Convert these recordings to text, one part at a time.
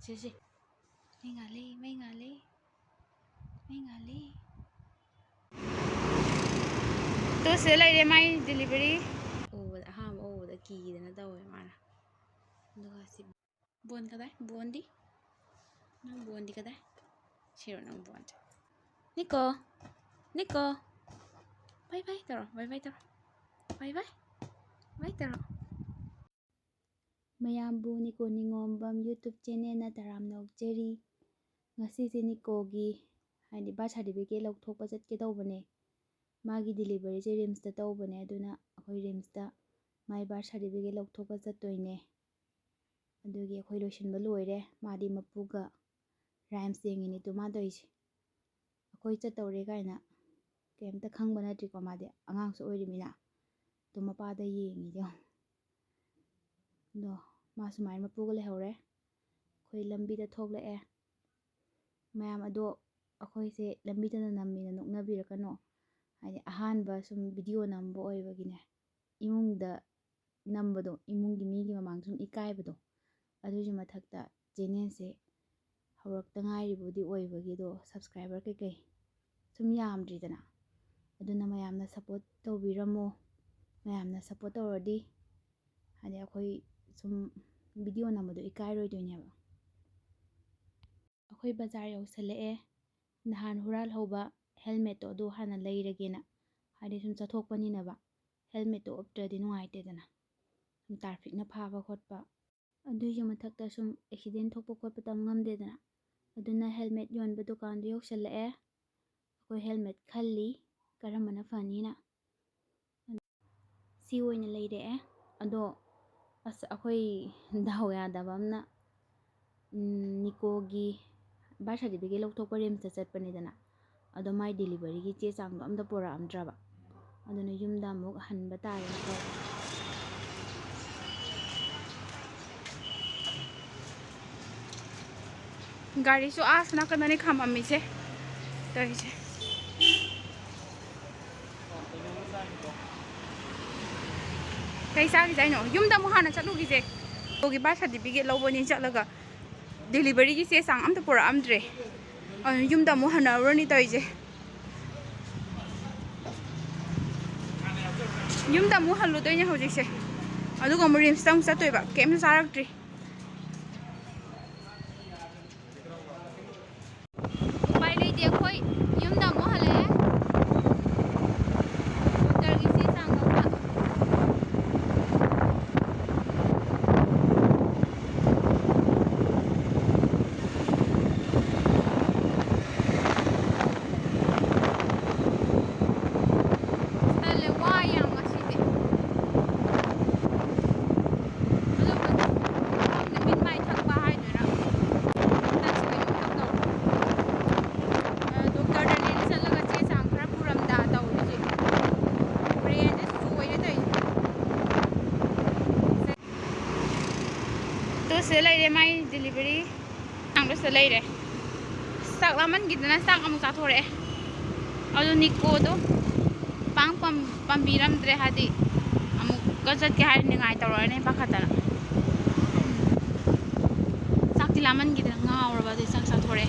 Sisi. May ngali, may ngali. May ngali. To sila ile may delivery. Oh, the key na daw eh mana. Duga si buon ka dai? Buondi? Nang buondi ka dai? Siro nang buondi. Nico. Nico. Bye bye taro. Bye bye taro. Bye bye. Bye taro. Mayambu Niko Ningombam YouTube channel na taramna okjeri. Ngasi Nikogi haidi birth certificate lawthokpa chatke tawbane. Magi delivery je rims ta tawbane aduna akhoi rims ta mai birth certificate lawthokpa chattoine. Adugi akhoi loisinba loire madi mapuga rhymes yengini to ma doise. Akhoi chattawre kaina kemta khangba natriko madi angang so oirimina to mapada yengi jo. No masu mai mapuga lehore. Akhoi lambi da thoklae. Mayam ado akhoi se lambi da namina noknabirakano. Haidi ahanba sum video nambo oibagine. Imungda nambado imungi migi mamang sum ikaibado. Aduji mathakta channel se haurakta ngairibodi oibagido subscriber kei sum yamdridana. Aduna mayamna support tawbiramo. Mayamna support tawradi haidi akhoi sum video namado ikairoidoineba. Akhoi bazar yausala'e nahan hural hoba helmet to adu hana leiragena haidi sum chathokpanina ba helmet to optradi nungaitedana sum traffic na phaba khotpa aduji mathakta sum accident thokpa khotpa tam ngamdedana aduna helmet yonba dukan do yausala'e akhoi helmet khalli karamana fanina si oina leire ado as akhoi daw yadaba amna Nikogi birth certificate lawthokpa rims ta chatpanidana ado mai delivery gi che changdo amda pora amdraba aduna yumda amuk hanba tare ko gari so asna kanani khamami se toise kaisa gi jaino yumda mu hana chatlugi je togi birth certificate lawboni chatlaga delivery gi che chang amda pora amdre yumda mu hana roni toise yumda mu halu doine hojikse adugo mu rims tang chatoiba kem saraktri pai lei de khoi yumda mu hale doctor gi se chang ka se leire mai delivery anglo se leire sak laman gidana sak amu chathore adu Niko do pang pambiram dre hadi amu gajat ke har ningai tawrane pakhatana sak ti laman gidana ngauraba di sak chathore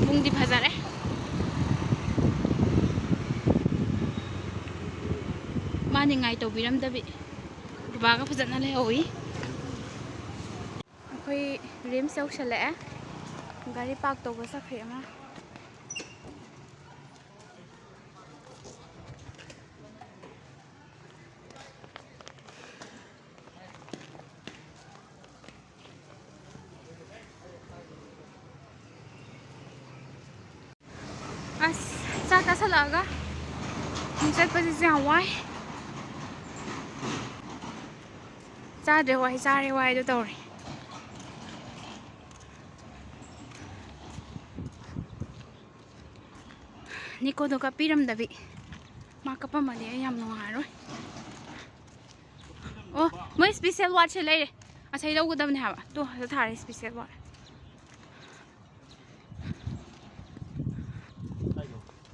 bung di phajare ma ningai tawbiram dabi baga phajana lehowi akhoi rims yausala'e gari park tawba sakhe ama as chata salaga chat pasi se hawai chare wai do tawri Niko do kapiram dabi makapa mali yam nungaroi oh moi special watch leire achai lawgadabne haba to thare special watch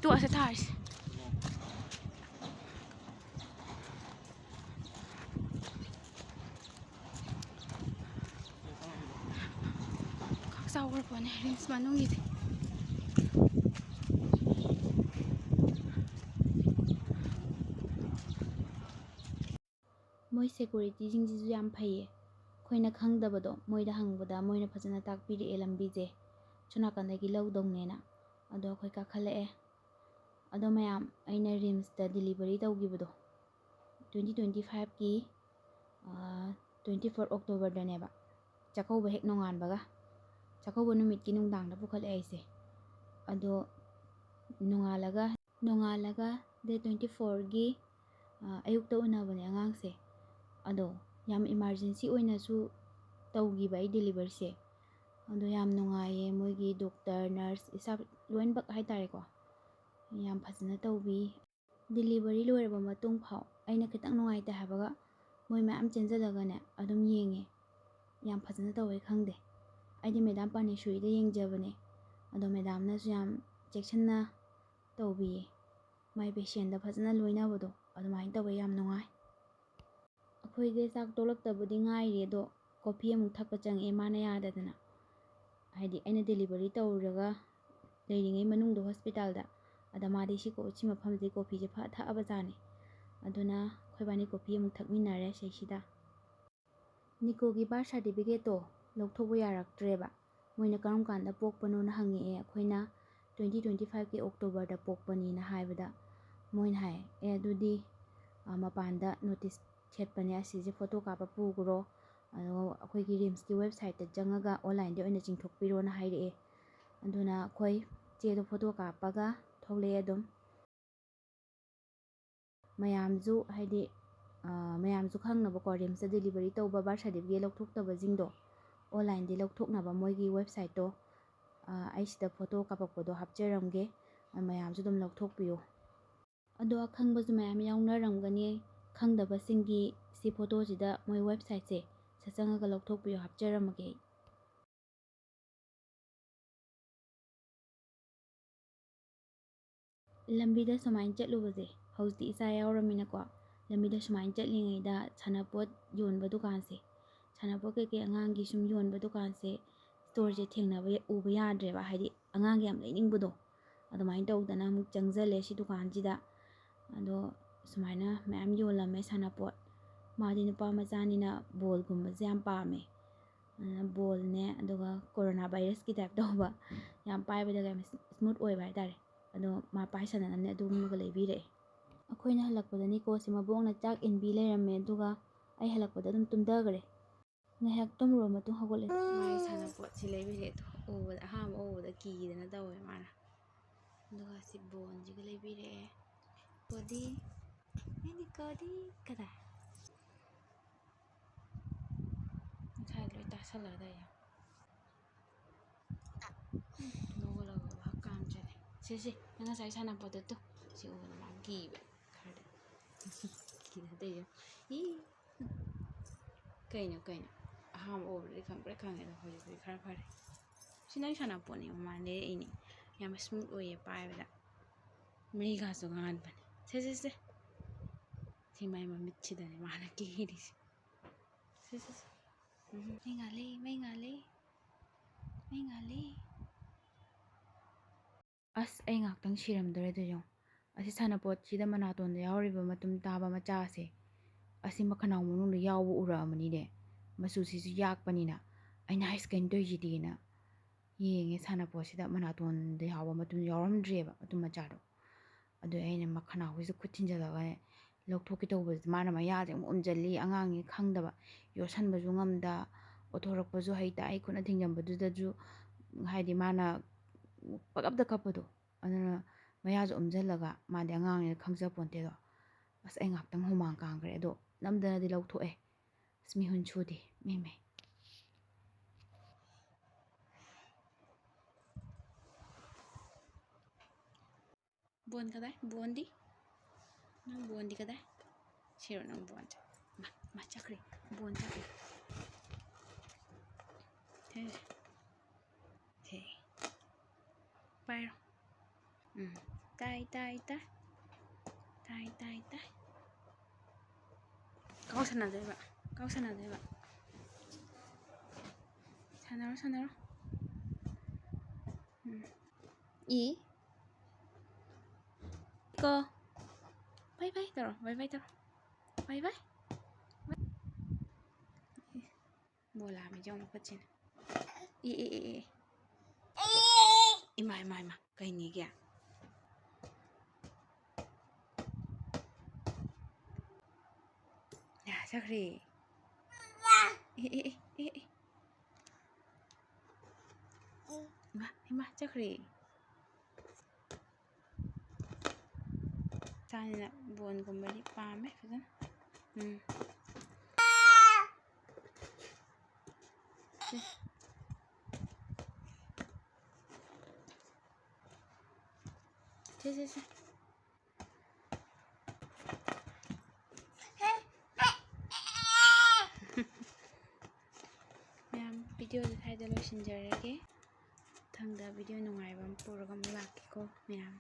to asa thare ꯆꯥꯎꯈ꯭ꯔꯄꯣꯠꯅꯦ RIMS ꯃꯅꯨꯡꯒꯤꯗꯤ ꯃꯣꯏ ꯁꯦꯀꯨꯔꯤꯇꯤꯁꯤꯡꯁꯤꯁꯨ ꯌꯥꯝ ꯐꯩꯌꯦ ꯑꯩꯈꯣꯏꯅ ꯈꯪꯗꯕꯗꯣ ꯃꯣꯏꯗ ꯍꯪꯕꯗ ꯃꯣꯏꯅ ꯐꯖꯅ ꯇꯥꯛꯄꯤꯔꯛꯑꯦ ꯂꯝꯕꯤꯁꯦ ꯁꯣꯝ ꯅꯥꯀꯟꯗꯒꯤ ꯂꯧꯗꯧꯅꯦꯅ ꯑꯗꯣ ꯑꯩꯈꯣꯏ ꯀꯥꯈꯠꯂꯛꯑꯦ ꯑꯗꯣ ꯃꯌꯥꯝ ꯑꯩꯅ ꯔꯤꯝꯁꯇ ꯗꯤꯂꯤꯚꯔꯤ ꯇꯧꯈꯤꯕꯗꯣ 2025ꯀꯤ 24 ꯑꯣꯛꯇꯣꯕꯔꯗꯅꯦꯕ ꯆꯥꯛꯀꯧꯕ ꯍꯦꯛ ꯅꯣꯡꯉꯥꯟꯕꯒ ꯆꯥꯛꯀꯧꯕ ꯅꯨꯃꯤꯠꯀꯤ ꯅꯨꯡꯗꯥꯡꯗ ꯄꯨꯈꯠꯂꯛꯑꯦ ꯑꯩꯁꯦ ꯑꯗꯣ ꯅꯣꯡꯉꯥꯜꯂꯒ ꯗꯦꯠ 24ꯒꯤ ꯑꯌꯨꯛꯇ ꯎꯅꯕꯅꯦ ꯑꯉꯥꯡꯁꯦ ꯑꯗꯣ ꯌꯥꯝ ꯏꯃꯥꯔꯖꯦꯟꯁꯤ ꯑꯣꯏꯅꯁꯨ ꯇꯧꯈꯤꯕ ꯑꯩ ꯗꯤꯂꯤꯚꯔꯤꯁꯦ ꯑꯗꯣ ꯌꯥꯝ ꯅꯨꯡꯉꯥꯏꯌꯦ ꯃꯣꯏꯒꯤ ꯗꯣꯛꯇꯔ ꯅꯔꯁ ꯏꯁꯇꯥꯐ ꯂꯣꯏꯅꯃꯛ ꯍꯥꯏꯇꯥꯔꯦꯀꯣ ꯌꯥꯝ ꯐꯖꯅ ꯇꯧꯕꯤ ꯗꯤꯂꯤꯚꯔꯤ ꯂꯣꯏꯔꯕ ꯃꯇꯨꯡ ꯐꯥꯎ ꯑꯩꯅ ꯈꯤꯇꯪ ꯅꯨꯡꯉꯥꯏꯇꯦ ꯍꯥꯏꯕꯒ ꯃꯣꯏ ꯃꯌꯥꯝ ꯆꯦꯟꯁꯤꯜꯂꯒꯅꯦ ꯑꯗꯨꯝ ꯌꯦꯡꯉꯦ ꯌꯥꯝ ꯐꯖꯅ ꯇꯧꯋꯦ ꯈꯪꯗꯦ ꯑꯩꯗꯤ ꯃꯦꯗꯥꯝ ꯄꯥꯅꯦꯁꯣꯔꯤꯗ ꯌꯦꯡꯖꯕꯅꯦ ꯑꯗꯣ ꯃꯦꯗꯥꯝꯅꯁꯨ ꯌꯥꯝ ꯆꯦꯛꯁꯤꯟꯅ ꯇꯧꯕꯤꯌꯦ ꯃꯥꯏ ꯄꯦꯁꯦꯟꯗ ꯐꯖꯅ ꯂꯣꯏꯅꯕꯗꯣ ꯑꯗꯨꯃꯥꯏꯅ ꯇꯧꯋꯦ ꯌꯥꯝ ꯅꯨꯡꯉꯥꯏ ꯑꯩꯈꯣꯏꯁꯦ ꯆꯥꯛ ꯇꯣꯂꯛꯇꯕꯨꯗꯤ ꯉꯥꯏꯔꯤ ꯑꯗꯣ ꯀꯣꯐꯤ ꯑꯃꯨꯛ ꯊꯛꯄ ꯆꯪꯉꯛꯑꯦ ꯃꯥꯅ ꯌꯥꯗꯗꯅ ꯍꯥꯏꯗꯤ ꯑꯩꯅ ꯗꯦꯂꯤꯚꯔꯤ ꯇꯧꯔꯒ ꯂꯩꯔꯤꯉꯩ ꯃꯅꯨꯡꯗ ꯍꯣꯁꯄꯤꯇꯥꯜꯗ ꯑꯗ ꯃꯥꯗꯤ ꯁꯤ ꯃꯐꯝꯁꯤꯗꯤ ꯀꯣꯐꯤꯁꯦ ꯊꯛꯑꯕꯖꯥꯠꯅꯤ ꯑꯗꯨꯅ ꯑꯩꯈꯣꯏꯕꯥꯅꯤ ꯀꯣꯐꯤ ꯑꯃꯨꯛ ꯊꯛꯃꯤꯟꯅꯔꯦ ꯁꯤꯗ ꯅꯤꯀꯣꯒꯤ ꯕꯥꯔꯊ ꯁꯥꯔꯇꯤꯐꯤꯀꯦꯠꯇꯣ ꯂꯧꯊꯣꯛꯄ ꯌꯥꯔꯛꯇ꯭ꯔꯦꯕ ꯃꯣꯏꯅ ꯀꯔꯝ ꯀꯥꯟꯗ ꯄꯣꯛꯄꯅꯣꯅ ꯍꯪꯉꯛꯑꯦ ꯑꯩꯈꯣꯏꯅ 2025ꯀꯤ ꯑꯣꯛꯇꯣꯕꯔꯗ ꯄꯣꯛꯄꯅꯤꯅ ꯍꯥꯏꯕꯗ ꯃꯣꯏꯅ ꯍꯥꯏ ꯑꯗꯨꯗꯤ ꯃꯄꯥꯟꯗ ꯅꯣꯇꯤꯁ ꯊꯦꯠꯄꯅꯦ ꯑꯁꯤꯁꯦ ꯐꯣꯇꯣ ꯀꯥꯞꯄ ꯄꯨꯈ꯭ꯔꯣ ꯑꯗꯨꯒ ꯑꯩꯈꯣꯏꯒꯤ ꯔꯤꯝꯁꯀꯤ ꯋꯦꯕꯁꯥꯏꯠꯇ ꯆꯪꯉꯒ ꯑꯣꯟꯂꯥꯏꯟꯗ ꯑꯣꯏꯅ ꯆꯤꯡꯊꯣꯛꯄꯤꯔꯣꯅ ꯍꯥꯏꯔꯛꯑꯦ ꯑꯗꯨꯅ ꯑꯩꯈꯣꯏ ꯆꯦꯗꯣ ꯐꯣꯇꯣ ꯀꯥꯞꯄꯒ ꯊꯣꯛꯂꯛꯑꯦ ꯑꯗꯨꯝ ꯃꯌꯥꯝꯁꯨ ꯍꯥꯏꯗꯤ ꯃꯌꯥꯝꯁꯨ ꯈꯪꯅꯕꯀꯣ ꯔꯤꯝꯁꯇ ꯗꯤꯂꯤꯚꯔꯤ ꯇꯧꯕ ꯕꯥꯔꯊ ꯁꯥꯔꯇꯤꯐꯤꯀꯦꯠ ꯂꯧꯊꯣꯛꯇꯕꯁꯤꯡꯗꯣ ꯑꯣꯟꯂꯥꯏꯟꯗꯤ ꯂꯧꯊꯣꯛꯅꯕ ꯃꯣꯏꯒꯤ ꯋꯦꯕꯁꯥꯏꯠꯇꯣ ꯑꯩ ꯁꯤꯗ ꯐꯣꯇꯣ ꯀꯥꯞꯄꯛꯄꯗꯣ ꯍꯥꯞꯆꯔꯝꯒꯦ ꯃꯌꯥꯝꯁꯨ ꯑꯗꯨꯝ ꯂꯧꯊꯣꯛꯄꯤꯌꯨ ꯑꯗꯣ ꯑꯈꯪꯕꯁꯨ ꯃꯌꯥꯝ ꯌꯥꯎꯅꯔꯝꯒꯅꯤ ꯈꯪꯗꯕꯁꯤꯡꯒꯤ ꯁꯤ ꯐꯣꯇꯣꯁꯤꯗ ꯃꯣꯏ ꯋꯦꯕꯁꯥꯏꯠꯁꯦ ꯆꯪꯉꯒ ꯂꯧꯊꯣꯛꯄꯤꯌꯨ ꯍꯥꯞꯆꯔꯝꯃꯒꯦ ꯑꯩ ꯂꯝꯕꯤꯗ ꯁꯨꯃꯥꯏꯅ ꯆꯠꯂꯨꯕꯁꯦ ꯍꯧꯖꯤꯛꯇꯤ ꯏꯆꯥ ꯌꯥꯎꯔꯝꯃꯤꯅꯀꯣ ꯂꯝꯕꯤꯗ ꯁꯨꯃꯥꯏꯅ ꯆꯠꯂꯤꯉꯩꯗ ꯁꯥꯟꯅꯄꯣꯠ ꯌꯣꯟꯕ ꯗꯨꯀꯥꯟꯁꯦ ꯁꯥꯟꯅꯄꯣꯠ ꯀꯩꯀꯩ ꯑꯉꯥꯡꯒꯤ ꯁꯨꯝ ꯌꯣꯟꯕ ꯗꯨꯀꯥꯟꯁꯦ ꯁ꯭ꯇꯣꯔꯁꯦ ꯎꯕ ꯌꯥꯗ꯭ꯔꯦꯕ ꯍꯥꯏꯗꯤ ꯑꯉꯥꯡꯒꯤ ꯌꯥꯝ ꯂꯩꯅꯤꯡꯕꯗꯣ ꯑꯗꯨꯃꯥꯏꯅ ꯇꯧꯗꯅ ꯑꯃꯨꯛ ꯆꯪꯁꯤꯜꯂꯦ ꯁꯤ ꯗꯨꯀꯥꯟꯁꯤꯗ ꯑꯗꯣ ꯁꯨꯃꯥꯏꯅ ꯃꯌꯥꯝ ꯌꯣꯜꯂꯝꯃꯦ ꯁꯥꯟꯅꯄꯣꯠ ꯃꯥꯗꯤ ꯅꯨꯄꯥ ꯃꯆꯥꯅꯤꯅ ꯕꯣꯜꯒꯨꯝꯕꯁꯦ ꯌꯥꯝ ꯄꯥꯝꯃꯦ ꯑꯗꯨꯅ ꯕꯣꯜꯅꯦ ꯑꯗꯨꯒ ꯀꯣꯔꯣꯅꯥ ꯚꯥꯏꯔꯁꯀꯤ ꯇꯥꯏꯞ ꯇꯧꯕ ꯌꯥꯝ ꯄꯥꯏꯕꯗ ꯌꯥꯝ ꯁ꯭ꯃꯨꯠ ꯑꯣꯏꯕ ꯍꯥꯏꯇꯥꯔꯦ ꯑꯗꯣ ꯃꯥ ꯄꯥꯏꯁꯟꯅꯅꯕꯅꯦ ꯑꯗꯨꯒꯨꯝꯕꯒ ꯂꯩꯕꯤꯔꯛꯑꯦ ꯑꯩꯈꯣꯏꯅ ꯍꯜꯂꯛꯄꯗ ꯅꯤꯀꯣꯁꯦ ꯃꯕꯣꯛꯅ ꯆꯥꯛ ꯏꯟꯕꯤ ꯂꯩꯔꯝꯃꯦ ꯑꯗꯨꯒ ꯑꯩ ꯍꯜꯂꯛꯄꯗ ꯑꯗꯨꯝ ꯇꯨꯝꯊꯈ꯭ꯔꯦ ꯉꯥꯏꯍꯥꯛ ꯇꯨꯝꯃꯨꯔꯕ ꯃꯇꯨꯡ ꯍꯧꯒꯠꯂꯦ ꯃꯥꯒꯤ ꯁꯥꯟꯅꯄꯣꯠꯁꯤ ꯂꯩꯕꯤꯔꯛꯑꯦ ꯎꯕꯗ ꯑꯍꯥꯟꯕ ꯎꯕꯗ ꯀꯤꯗꯅ ꯇꯧꯋꯦ ꯃꯥꯅ ꯑꯗꯨꯒ ꯁꯤ ꯕꯣꯟꯁꯤꯒ ꯂꯩꯕꯤꯔꯛꯑꯦ ꯀꯣꯗꯤ ꯅꯤꯀꯣꯗꯤ ꯀꯗꯥꯏ ꯉꯁꯥꯏ ꯂꯣꯏ ꯇꯥꯁꯜꯂꯒ ꯂꯩ ꯅꯣꯛꯂꯒ ꯍꯛꯀꯥꯝ ꯆꯜꯂꯦ ꯁꯤ ꯅꯪ ꯉꯁꯥꯏ ꯁꯥꯟꯅꯄꯣꯠꯇꯣ ꯇꯨ ꯁꯤ ꯎꯕꯗ ꯃꯥ ꯀꯤꯕ ꯈꯔꯗꯤ ꯀꯤꯗꯅ ꯏ ꯀꯩꯅꯣ ꯑꯍꯥꯟꯕ ꯎꯕꯗꯗꯤ ꯈꯪꯉꯦ ꯑꯗꯣ ꯍꯧꯖꯤꯛꯇꯤ ꯈꯔ ꯐꯔꯦ ꯁꯤ ꯅꯪ ꯁꯥꯟꯅꯄꯣꯠꯅꯤ ꯃꯃꯥꯅ ꯂꯩꯔꯛꯏꯅꯦ ꯌꯥꯝ ꯁ꯭ꯃꯨꯠ ꯑꯣꯏꯌꯦ ꯄꯥꯏꯕꯗ ꯃꯩꯒꯥꯁꯨ ꯉꯥꯟꯕꯅꯦ ꯁꯦ ꯁꯤ ꯃꯥꯏ ꯃꯃꯤꯠꯁꯤꯗꯅꯦ ꯃꯥꯅ ꯀꯤꯔꯤꯁꯦ ꯁꯦ ꯃꯩ ꯉꯥꯜꯂꯦ ꯑꯁ ꯑꯩ ꯉꯥꯛꯇꯪ ꯁꯤꯔꯝꯗꯣꯔꯦ ꯑꯗꯨ ꯌꯦꯡꯉꯣ ꯑꯁꯤ ꯁꯥꯟꯅꯄꯣꯠꯁꯤꯗ ꯃꯅꯥꯇꯣꯟꯗ ꯌꯥꯎꯔꯤꯕ ꯃꯇꯨꯝ ꯇꯥꯕ ꯃꯆꯥꯁꯦ ꯑꯁꯤ ꯃꯈꯅꯥꯎ ꯃꯅꯨꯡꯗ ꯌꯥꯎꯕ ꯎꯔꯛꯑꯃꯅꯤꯅꯦ ꯃꯆꯨꯁꯤꯁꯨ ꯌꯥꯛꯄꯅꯤꯅ ꯑꯩꯅ ꯍꯥꯏꯁ ꯀꯩꯅꯣ ꯇꯧꯔꯤꯁꯤꯗꯤꯅ ꯌꯦꯡꯉꯦ ꯁꯥꯟꯅꯄꯣꯠꯁꯤꯗ ꯃꯅꯥꯇꯣꯟꯗ ꯌꯥꯎꯕ ꯃꯇꯨꯝ ꯌꯥꯎꯔꯝꯗ꯭ꯔꯦꯕ ꯃꯇꯨꯝ ꯃꯆꯥꯗꯣ ꯑꯗꯨ ꯑꯩꯅ ꯃꯈꯅꯥꯎꯁꯤꯗ ꯈꯨꯠ ꯊꯤꯟꯖꯜꯂꯒ ꯂꯧꯊꯣꯛꯀꯦ ꯇꯧꯕꯁꯤꯗ ꯃꯥꯅ ꯃꯌꯥꯁꯦ ꯑꯃꯨꯛ ꯎꯝꯖꯜꯂꯤ ꯑꯉꯥꯡꯅꯤ ꯈꯪꯗꯕ ꯌꯣꯠꯁꯟꯕꯁꯨ ꯉꯝꯗ ꯑꯣꯊꯣꯔꯛꯄꯁꯨ ꯍꯩꯇ ꯑꯩ ꯈꯨꯠꯅ ꯊꯤꯡꯖꯟꯕꯗꯨꯗꯁꯨ ꯍꯥꯏꯗꯤ ꯃꯥꯅ ꯄꯛꯀꯞꯇ ꯀꯞꯄꯗꯣ ꯑꯗꯨꯅ ꯃꯌꯥꯁꯨ ꯎꯝꯁꯤꯜꯂꯒ ꯃꯥꯗꯤ ꯑꯉꯥꯡꯅꯤꯅ ꯈꯪꯖꯄꯣꯟꯇꯦꯗꯣ ꯑꯁ ꯑꯩ ꯉꯥꯛꯇꯪ ꯍꯨꯃꯥꯡ ꯀꯥꯡꯈ꯭ꯔꯦ ꯑꯗꯣ ꯅꯝꯗꯅꯗꯤ ꯂꯧꯊꯣꯛꯑꯦ ꯑꯁ ꯃꯤꯍꯨꯟ ꯁꯨꯗꯦ ꯃꯩ ꯕꯣꯟ ꯀꯗꯥꯏ ꯕꯣꯟꯗꯤ ꯅꯪ ꯕꯣꯟꯗꯤ ꯀꯗꯥꯏ ꯁꯤꯔꯣ ꯅꯪ ꯕꯣꯟꯁꯦ ꯃꯥ ꯆꯠꯈ꯭ꯔꯦ ꯕꯣꯟ ꯆꯠꯈ꯭ꯔꯦ ꯁꯦ ꯄꯥꯏꯔꯣ ꯇꯥꯏ ꯀꯥꯎ ꯁꯥꯟꯅꯗꯣꯏꯕ ꯁꯥꯟꯅꯔꯣ 이 거 바이바이 들어 바이바이 들어 바이바이 뭐 làm cho một cái chuyện 이 이마 cái gì kìa 야 chắc 이마 chắc ꯆꯥꯅꯤꯅ ꯕꯣꯟꯒꯨꯝꯕꯗꯤ ꯄꯥꯝꯃꯦ ꯐꯖꯅ 세 ꯃꯌꯥꯝ ꯚꯤꯗꯤꯑꯣꯁꯦ ꯁ꯭ꯋꯥꯏꯗ ꯂꯣꯏꯁꯤꯟꯖꯔꯒꯦ ꯃꯊꯪꯗ ꯚꯤꯗꯤꯑꯣ ꯅꯨꯡꯉꯥꯏꯕ ꯑꯃ ꯄꯨꯔꯒ ꯑꯃꯨꯛ ꯂꯥꯛꯀꯦꯀꯣ ꯃꯌꯥꯝ